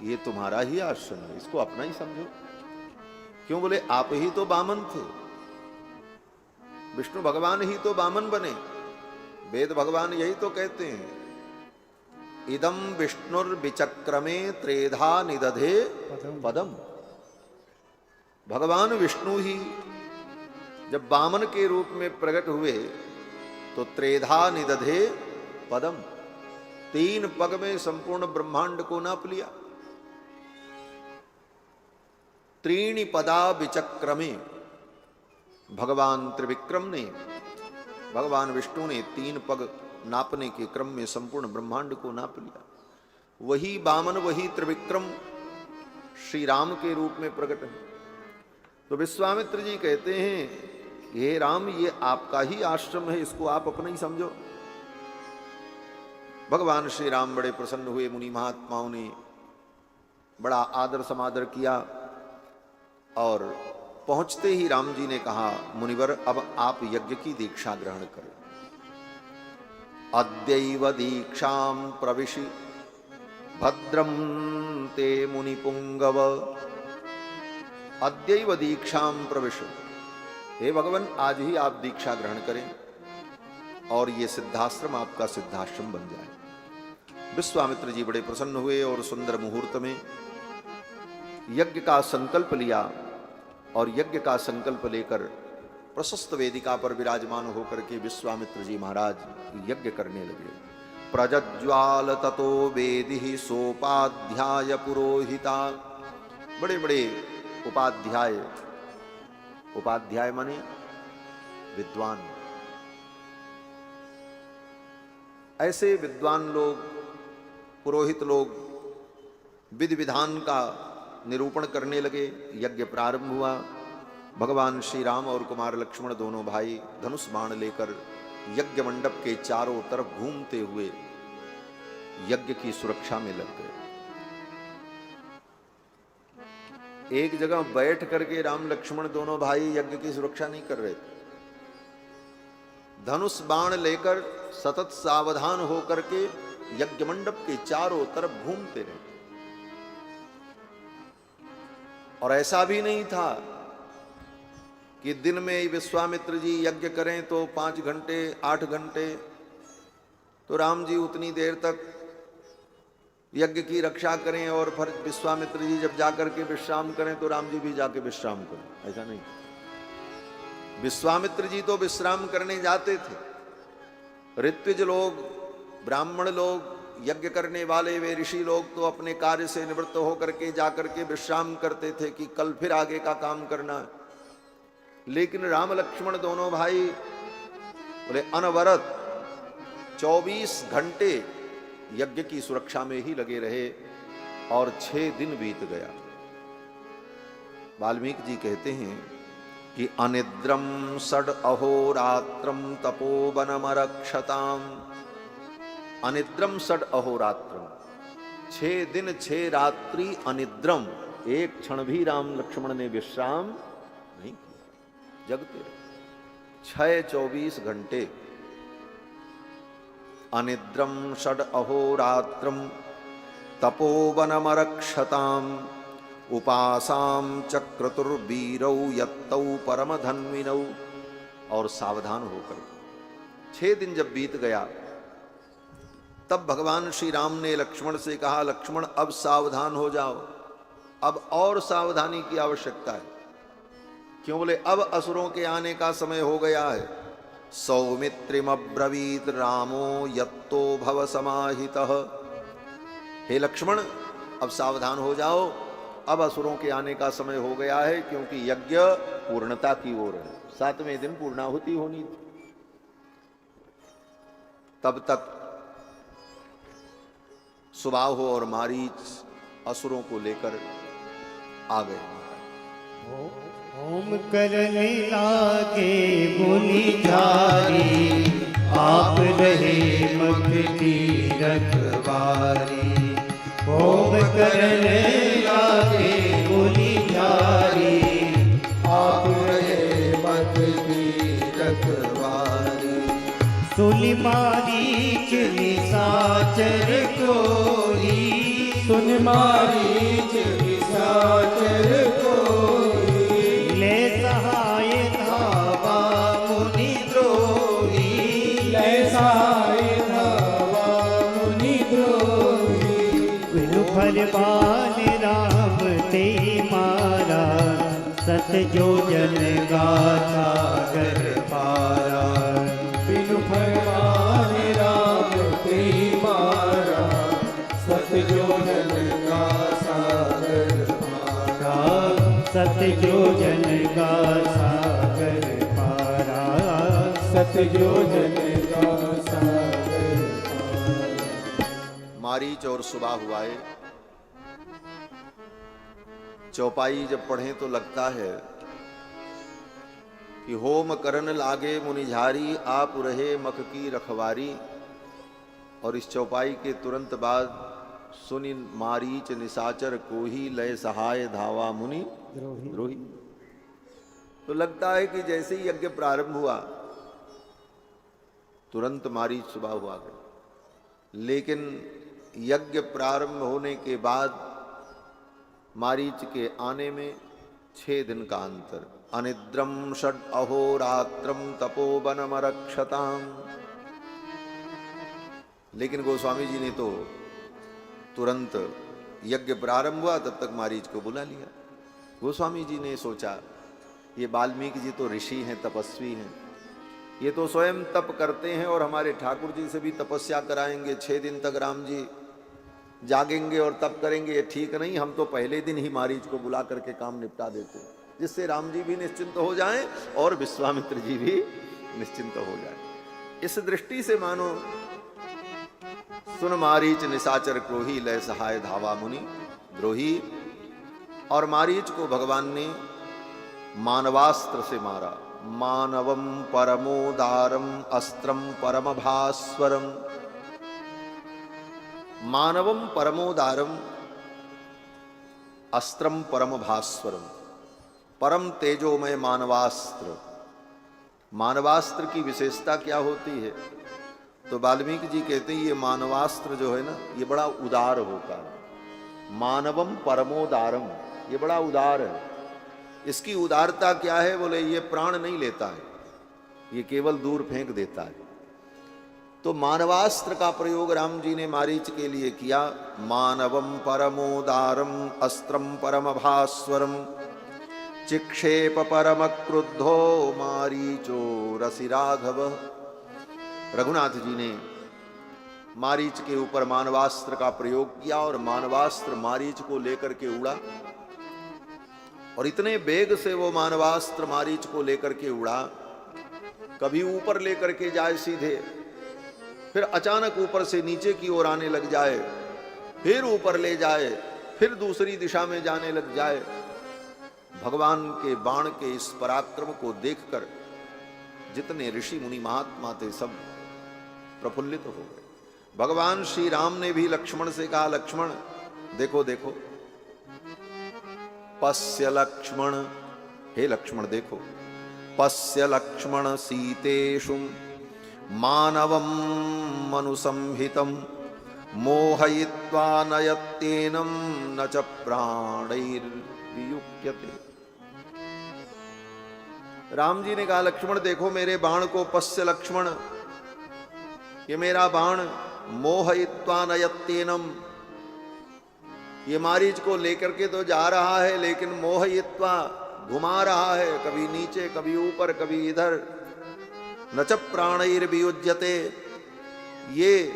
ये तुम्हारा ही आश्रम है, इसको अपना ही समझो। क्यों? बोले आप ही तो वामन थे, विष्णु भगवान ही तो वामन बने। वेद भगवान यही तो कहते हैं, इदम विष्णुर्विचक्रमे त्रेधा निदधे पदम। भगवान विष्णु ही जब वामन के रूप में प्रकट हुए तो त्रेधा निदधे पदम, 3 पग में संपूर्ण ब्रह्मांड को नाप लिया। त्रीणि पदा विचक्रमे, भगवान त्रिविक्रम ने, भगवान विष्णु ने 3 पग नापने के क्रम में संपूर्ण ब्रह्मांड को नाप लिया। वही वामन, वही त्रिविक्रम श्री राम के रूप में प्रकट है। तो विश्वामित्र जी कहते हैं, हे राम ये आपका ही आश्रम है, इसको आप अपना ही समझो। भगवान श्री राम बड़े प्रसन्न हुए। मुनि महात्माओं ने बड़ा आदर समादर किया और पहुंचते ही राम जी ने कहा, मुनिवर अब आप यज्ञ की दीक्षा ग्रहण करें। अद्यैव दीक्षां प्रविशि भद्रम ते मुनिपुंगव। अद्यैव दीक्षां प्रविशो, हे भगवान आज ही आप दीक्षा ग्रहण करें और ये सिद्धाश्रम आपका सिद्धाश्रम बन जाए। विश्वामित्र जी बड़े प्रसन्न हुए और सुंदर मुहूर्त में यज्ञ का संकल्प लिया और यज्ञ का संकल्प लेकर प्रशस्त वेदिका पर विराजमान होकर के विश्वामित्र जी महाराज यज्ञ करने लगे। प्रज्ज्वाल ततो वेदि सोपाध्याय पुरोहिता। बड़े बड़े उपाध्याय, उपाध्याय माने विद्वान, ऐसे विद्वान लोग, पुरोहित लोग विधि विधान का निरूपण करने लगे। यज्ञ प्रारंभ हुआ। भगवान श्री राम और कुमार लक्ष्मण दोनों भाई धनुष बाण लेकर यज्ञ मंडप के चारों तरफ घूमते हुए यज्ञ की सुरक्षा में लग गए। एक जगह बैठ करके राम लक्ष्मण दोनों भाई यज्ञ की सुरक्षा नहीं कर रहे थे। धनुष बाण लेकर सतत सावधान होकर के यज्ञ मंडप के चारों तरफ घूमते रहे। और ऐसा भी नहीं था कि दिन में विश्वामित्र जी यज्ञ करें तो 5 घंटे 8 घंटे, तो राम जी उतनी देर तक यज्ञ की रक्षा करें और फिर विश्वामित्र जी जब जाकर के विश्राम करें तो राम जी भी जाके विश्राम करें, ऐसा नहीं। विश्वामित्र जी तो विश्राम करने जाते थे। ऋत्विज लोग, ब्राह्मण लोग, यज्ञ करने वाले वे ऋषि लोग तो अपने कार्य से निवृत्त होकर के जाकर के विश्राम करते थे कि कल फिर आगे का काम करना है। लेकिन राम लक्ष्मण दोनों भाई बोले अनवरत 24 घंटे यज्ञ की सुरक्षा में ही लगे रहे और 6 दिन बीत गया। वाल्मीकि जी कहते हैं कि अनिद्रम षड अहोरात्रम तपोवनमरक्षताम। अनिद्रम षड अहोरात्रम, 6 दिन 6 रात्रि अनिद्रम, एक क्षण भी राम लक्ष्मण ने विश्राम नहीं किया, जगते रहे 6-24 घंटे। अनिद्रम षड अहोरात्रम तपोवनमरक्षताम उपासाम चक्रतुर्वीरौ यत्तौ परमधन्विनौ। और सावधान होकर 6 दिन जब बीत गया तब भगवान श्री राम ने लक्ष्मण से कहा, लक्ष्मण अब सावधान हो जाओ, अब और सावधानी की आवश्यकता है। क्यों? बोले अब असुरों के आने का समय हो गया है। सौमित्रिमब्रवीत रामो यत्तो भव समाहितः। हे लक्ष्मण अब सावधान हो जाओ, अब असुरों के आने का समय हो गया है, क्योंकि यज्ञ पूर्णता की ओर है। 7वें दिन पूर्णाहुति होनी थी। तब तक सुबाहु और मारीच असुरों को लेकर आ गए। ओम करने लागे मुनि झारी, आप रहे मख की रखवारी। ओम करने लागे मुनि झारी, आप रहे मख की रखवारी। सुनि मारीच निशाचर कोई, सुनि मारीच निशाचर कोई। ले सहाय धावा मुनि द्रोही, ले सहाय धावा मुनि द्रोही। बिनु फलवान राम ते मारा, सत जो जन गाथा कर पारा। बिनु फलवान राम ते मारा, सत जो जन का सागर पारा। सत जो जन का सागर पारा, सत जो जन का सागर पारा। मारीच और सुबह हुआए चौपाई जब पढ़ें तो लगता है कि होम करन लागे मुनिझारी, आप रहे मख की रखवारी। और इस चौपाई के तुरंत बाद सुनि मारीच निशाचर को ही लय सहाय धावा मुनि द्रोही। तो लगता है कि जैसे ही यज्ञ प्रारंभ हुआ तुरंत मारीच सुबह हुआ गए, लेकिन यज्ञ प्रारंभ होने के बाद मारीच के आने में 6 दिन का अंतर। अनिद्रम षड अहोरात्रम तपोवनमरक्षताम। लेकिन गोस्वामी जी ने तो तुरंत यज्ञ प्रारंभ हुआ तब तक मारीच को बुला लिया। गोस्वामी जी ने सोचा ये वाल्मीकि जी तो ऋषि हैं, तपस्वी हैं, ये तो स्वयं तप करते हैं और हमारे ठाकुर जी से भी तपस्या कराएंगे। 6 दिन तक राम जी जागेंगे और तप करेंगे, ये ठीक नहीं। हम तो पहले दिन ही मारीच को बुला करके काम निपटा देते हैं, जिससे राम जी भी निश्चिंत हो जाएं और विश्वामित्र जी भी निश्चिंत हो जाएं। इस दृष्टि से मानो सुन मारीच निशाचर क्रोही लय सहाय धावा मुनि द्रोही। और मारीच को भगवान ने मानवास्त्र से मारा। मानवम परमोदारम अस्त्रम परम भास्वरम। मानवम परमोदारम अस्त्रम परम भास्वरम। परम तेजोमय मानवास्त्र। मानवास्त्र की विशेषता क्या होती है? तो वाल्मीकि जी कहते हैं ये मानवास्त्र जो है ना, ये बड़ा उदार होता है। मानवम परमोदारम, ये बड़ा उदार है। इसकी उदारता क्या है? बोले ये प्राण नहीं लेता है, ये केवल दूर फेंक देता है। तो मानवास्त्र का प्रयोग राम जी ने मारीच के लिए किया। मानवम परमोदारम अस्त्रम परम भास्वरम चिक्षेप परम क्रुद्धो मारीचो रसि राघव। रघुनाथ जी ने मारीच के ऊपर मानवास्त्र का प्रयोग किया और मानवास्त्र मारीच को लेकर के उड़ा। और इतने वेग से वो मानवास्त्र मारीच को लेकर के उड़ा, कभी ऊपर लेकर के जाए सीधे, फिर अचानक ऊपर से नीचे की ओर आने लग जाए, फिर ऊपर ले जाए, फिर दूसरी दिशा में जाने लग जाए। भगवान के बाण के इस पराक्रम को देखकर जितने ऋषि मुनि महात्मा थे सब प्रफुल्लित हो गए। भगवान श्री राम ने भी लक्ष्मण से कहा, लक्ष्मण देखो देखो, पश्य लक्ष्मण, हे लक्ष्मण देखो, पश्य लक्ष्मण सीतेषु मानवम मनुसंहितम मोहयित्वा नयत्येनं न च प्राणैर्वियुक्यते। राम जी ने कहा, लक्ष्मण देखो मेरे बाण को, पश्य लक्ष्मण, ये मेरा बाण मोहयित्वा नयत्येनम, ये मारीच को लेकर के तो जा रहा है, लेकिन मोहयित्वा घुमा रहा है, कभी नीचे कभी ऊपर कभी इधर। न च प्राणैर्वियुज्यते, ये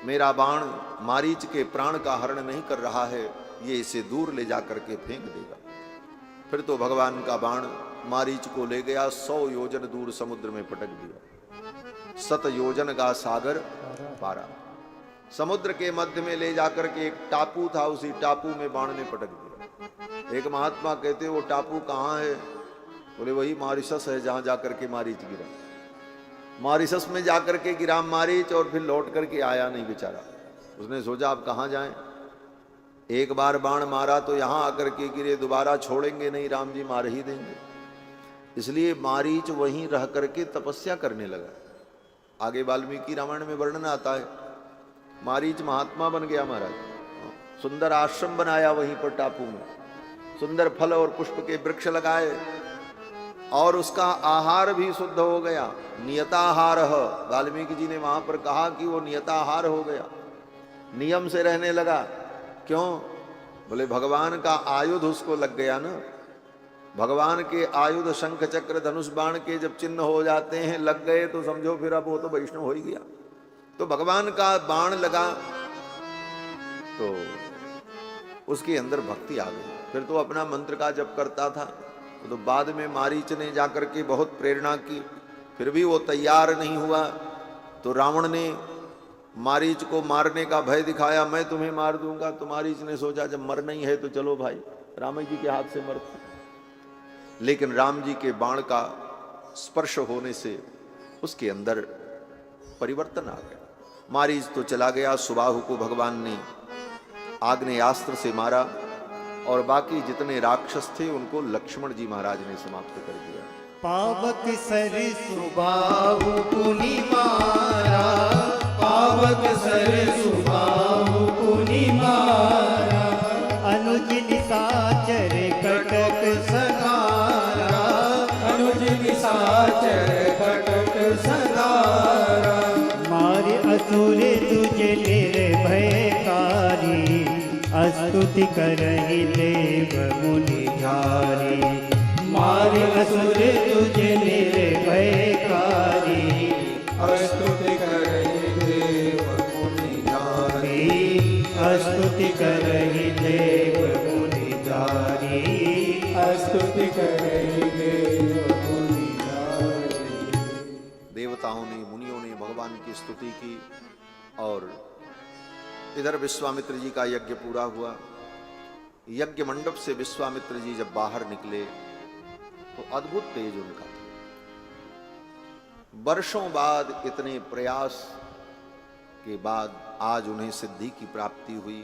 मेरा बाण मारीच के प्राण का हरण नहीं कर रहा है, ये इसे दूर ले जा करके फेंक देगा। फिर तो भगवान का बाण मारीच को ले गया, 100 योजन दूर समुद्र में पटक दिया। 7 योजन का सागर पारा। समुद्र के मध्य में ले जाकर के एक टापू था, उसी टापू में बाण ने पटक दिया। एक महात्मा कहते वो टापू कहाँ है? बोले वही मॉरिशस है जहां जाकर के मारीच गिरा। मॉरिशस में जाकर के गिरा मारीच और फिर लौट करके आया नहीं बेचारा। उसने सोचा अब कहाँ जाएं, एक बार बाण मारा तो यहां आकर के गिरे, दोबारा छोड़ेंगे नहीं, राम जी मार ही देंगे। इसलिए मारीच वहीं रह करके तपस्या करने लगा। आगे वाल्मीकि रामायण में वर्णन आता है, मारीच महात्मा बन गया महाराज, सुंदर आश्रम बनाया वहीं पर टापू में, सुंदर फल और पुष्प के वृक्ष लगाए और उसका आहार भी शुद्ध हो गया। नियताहार, वाल्मीकि जी ने वहां पर कहा कि वो नियताहार हो गया, नियम से रहने लगा। क्यों? बोले भगवान का आयुध उसको लग गया ना। भगवान के आयुध शंख चक्र धनुष बाण के जब चिन्ह हो जाते हैं, लग गए तो समझो फिर अब वो तो वैष्णव हो ही गया। तो भगवान का बाण लगा तो उसके अंदर भक्ति आ गई, फिर तो अपना मंत्र का जप करता था। तो बाद में मारीच ने जाकर के बहुत प्रेरणा की, फिर भी वो तैयार नहीं हुआ। तो रावण ने मारीच को मारने का भय दिखाया, मैं तुम्हें मार दूंगा। तो मारीच ने सोचा जब मरना ही है तो चलो भाई, राम जी के हाथ से मरते। लेकिन राम जी के बाण का स्पर्श होने से उसके अंदर परिवर्तन आ गया। मारीच तो चला गया, सुबाहु को भगवान ने आग्नेयास्त्र से मारा और बाकी जितने राक्षस थे उनको लक्ष्मण जी महाराज ने समाप्त कर दिया। पावक सर सुबाहु पुनि मारा, पावक सर सुबाहु पुनि मारा, अनुज निशाचर कटक संहारा, अनुज निशाचर कटक संहारा, मारे असुर तुझ निर्भयकारी, स्तुति करहि देव मुनि झारी, मारे असुर तुझ निर्भयकारी, स्तुति करहि देव मुनि झारी, स्तुति करहि देव मुनि झारी, स्तुति करहि देव मुनि झारी। देवताओं ने, मुनियों ने भगवान की स्तुति की और इधर विश्वामित्र जी का यज्ञ पूरा हुआ। यज्ञ मंडप से विश्वामित्र जी जब बाहर निकले तो अद्भुत तेज उनका था। वर्षों बाद, इतने प्रयास के बाद आज उन्हें सिद्धि की प्राप्ति हुई।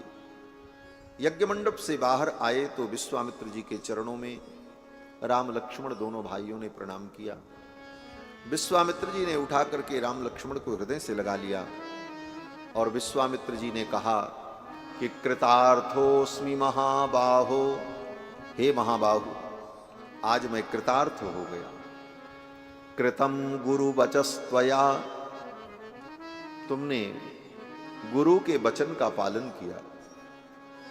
यज्ञ मंडप से बाहर आए तो विश्वामित्र जी के चरणों में राम लक्ष्मण दोनों भाइयों ने प्रणाम किया। विश्वामित्र जी ने उठा करके राम लक्ष्मण को हृदय से लगा लिया और विश्वामित्र जी ने कहा कि कृतार्थोस्मि महाबाहो, हे महाबाहु, आज मैं कृतार्थ हो गया। कृतम गुरु वचस्त्वया, तुमने गुरु के वचन का पालन किया।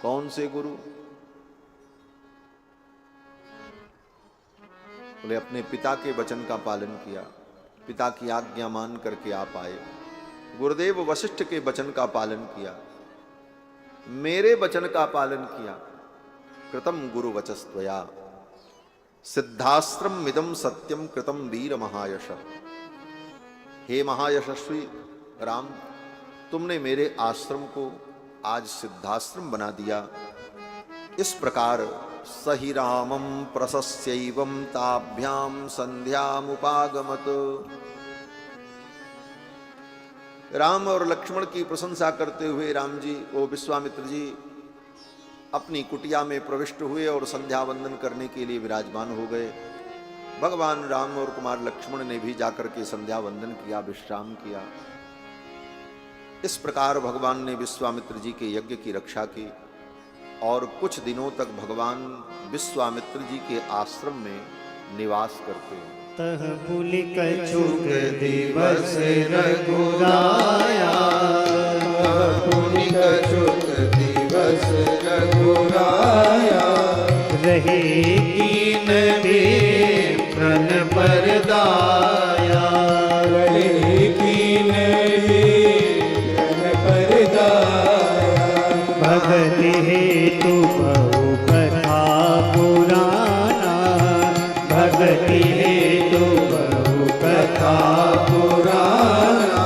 कौन से गुरु? बोले अपने पिता के वचन का पालन किया, पिता की आज्ञा मान करके आप आए। गुरुदेव वशिष्ठ के वचन का पालन किया, मेरे वचन का पालन किया। कृतम गुरु वचस्त्वया सिद्धास्त्रम मिदम सत्यम कृतम वीर महायश। हे महायशस्वी राम, तुमने मेरे आश्रम को आज सिद्धाश्रम बना दिया। इस प्रकार सही रामम प्रशस्यैवं ताभ्याम संध्यामुपागमत। राम और लक्ष्मण की प्रशंसा करते हुए राम जी, वो विश्वामित्र जी अपनी कुटिया में प्रविष्ट हुए और संध्या वंदन करने के लिए विराजमान हो गए। भगवान राम और कुमार लक्ष्मण ने भी जाकर के संध्या वंदन किया, विश्राम किया। इस प्रकार भगवान ने विश्वामित्र जी के यज्ञ की रक्षा की और कुछ दिनों तक भगवान विश्वामित्र जी के आश्रम में निवास करते हैं। तह पुलि कछुक दिवस रघुराया, तह पुलि कछुक दिवस रघुराया, रहे कीन दे प्रण परदाया, रहे कीन दे प्रण परदाया, भगत हेतु बहु कथा पुराना, भगत हेतु बहु कथा पुराना,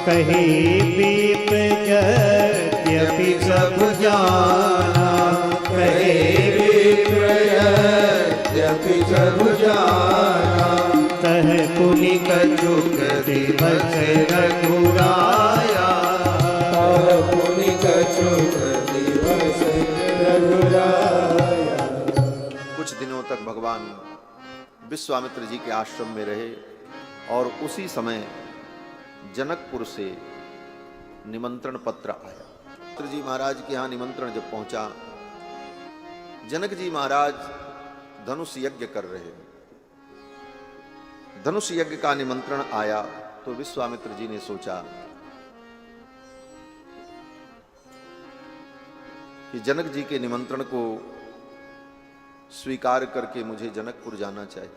कहे विप यद्यपि सब जाना, कहे विप यद्यपि सब जाना, तह पुनि कछुक दिवस रघुराया, तह पुनि कछुक दिवस रघुराया। कुछ दिनों तक भगवान विश्वामित्र जी के आश्रम में रहे और उसी समय जनकपुर से निमंत्रण पत्र आया। विश्वामित्र जी महाराज के यहाँ निमंत्रण जब पहुंचा, जनक जी महाराज धनुष यज्ञ कर रहे हैं। धनुष यज्ञ का निमंत्रण आया तो विश्वामित्र जी ने सोचा कि जनक जी के निमंत्रण को स्वीकार करके मुझे जनकपुर जाना चाहिए,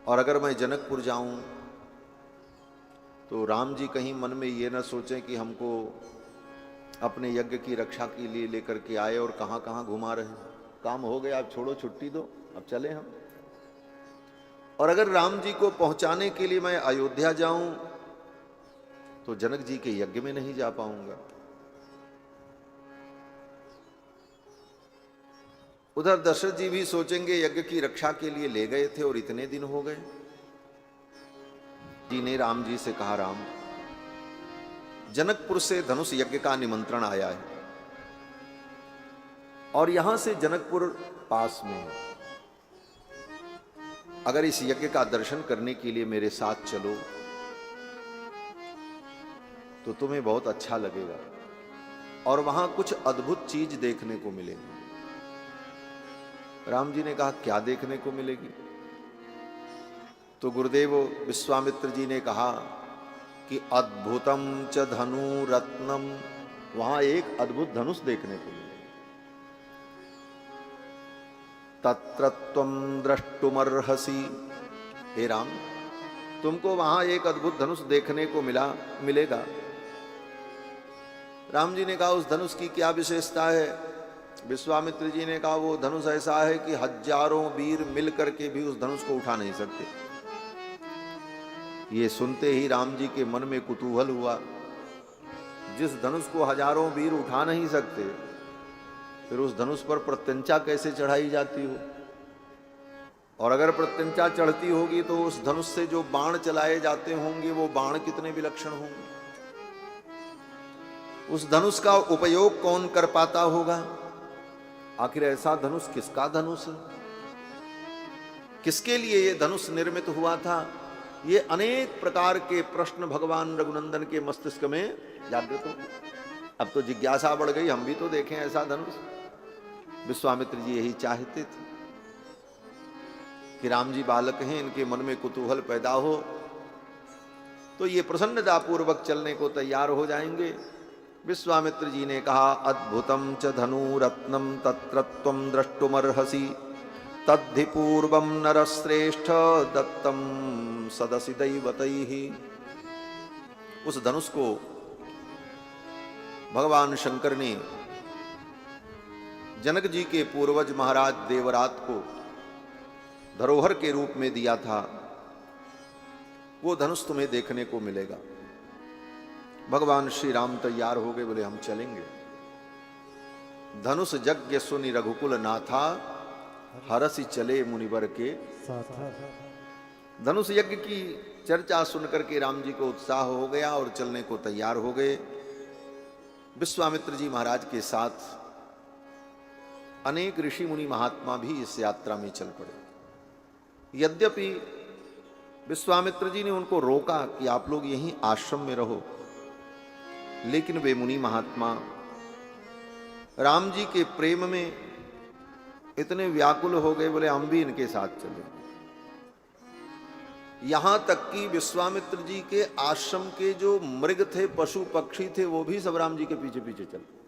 और अगर मैं जनकपुर जाऊं तो राम जी कहीं मन में ये ना सोचें कि हमको अपने यज्ञ की रक्षा के लिए लेकर के आए और कहां कहां घुमा रहे हैं। काम हो गया, अब छोड़ो, छुट्टी दो, अब चले हम। और अगर राम जी को पहुंचाने के लिए मैं अयोध्या जाऊं तो जनक जी के यज्ञ में नहीं जा पाऊंगा। उधर दशरथ जी भी सोचेंगे यज्ञ की रक्षा के लिए ले गए थे और इतने दिन हो गए। जी ने राम जी से कहा, राम जनकपुर से धनुष यज्ञ का निमंत्रण आया है और यहां से जनकपुर पास में है। अगर इस यज्ञ का दर्शन करने के लिए मेरे साथ चलो तो तुम्हें बहुत अच्छा लगेगा और वहां कुछ अद्भुत चीज देखने को मिलेगी। राम जी ने कहा, क्या देखने को मिलेगी? तो गुरुदेव विश्वामित्र जी ने कहा कि अद्भुतम च धनु रत्नम, वहां एक अद्भुत धनुष देखने को मिलेगा। तत्र त्वं द्रष्टुमर्हसि, हे राम तुमको वहां एक अद्भुत धनुष देखने को मिलेगा। राम जी ने कहा, उस धनुष की क्या विशेषता है? विश्वामित्र जी ने कहा, वो धनुष ऐसा है कि हजारों वीर मिल करके भी उस धनुष को उठा नहीं सकते। ये सुनते ही राम जी के मन में कुतूहल हुआ, जिस धनुष को हजारों वीर उठा नहीं सकते, फिर उस धनुष पर प्रत्यंचा कैसे चढ़ाई जाती हो? और अगर प्रत्यंचा चढ़ती होगी तो उस धनुष से जो बाण चलाए जाते होंगे वो बाण कितने विलक्षण होंगे। उस धनुष का उपयोग कौन कर पाता होगा? आखिर ऐसा धनुष किसका धनुष है? किसके लिए ये धनुष निर्मित हुआ था? ये अनेक प्रकार के प्रश्न भगवान रघुनंदन के मस्तिष्क में जागृत हो। अब तो जिज्ञासा बढ़ गई, हम भी तो देखें ऐसा धनुष। विश्वामित्र जी यही चाहते थे कि राम जी बालक हैं, इनके मन में कुतूहल पैदा हो तो ये प्रसन्नता पूर्वक चलने को तैयार हो जाएंगे। विश्वामित्र जी ने कहा, अद्भुतम च धनु रत्नम तत्र त्वं द्रष्टुमर्हसि तद्धि पूर्वम नरश्रेष्ठ दत्तम सदसि दैवतैः। उस धनुष को भगवान शंकर ने जनक जी के पूर्वज महाराज देवरात को धरोहर के रूप में दिया था। वो धनुष तुम्हें देखने को मिलेगा। भगवान श्री राम तैयार हो गए, बोले हम चलेंगे। धनुष यज्ञ सुनि रघुकुल नाथा हरसि चले मुनिवर के साथ। धनुष यज्ञ की चर्चा सुनकर के राम जी को उत्साह हो गया और चलने को तैयार हो गए। विश्वामित्र जी महाराज के साथ अनेक ऋषि मुनि महात्मा भी इस यात्रा में चल पड़े। यद्यपि विश्वामित्र जी ने उनको रोका कि आप लोग यहीं आश्रम में रहो, लेकिन वे मुनि महात्मा राम जी के प्रेम में इतने व्याकुल हो गए, बोले हम भी इनके साथ चले। यहां तक कि विश्वामित्र जी के आश्रम के जो मृग थे, पशु पक्षी थे, वो भी सब राम जी के पीछे पीछे चले।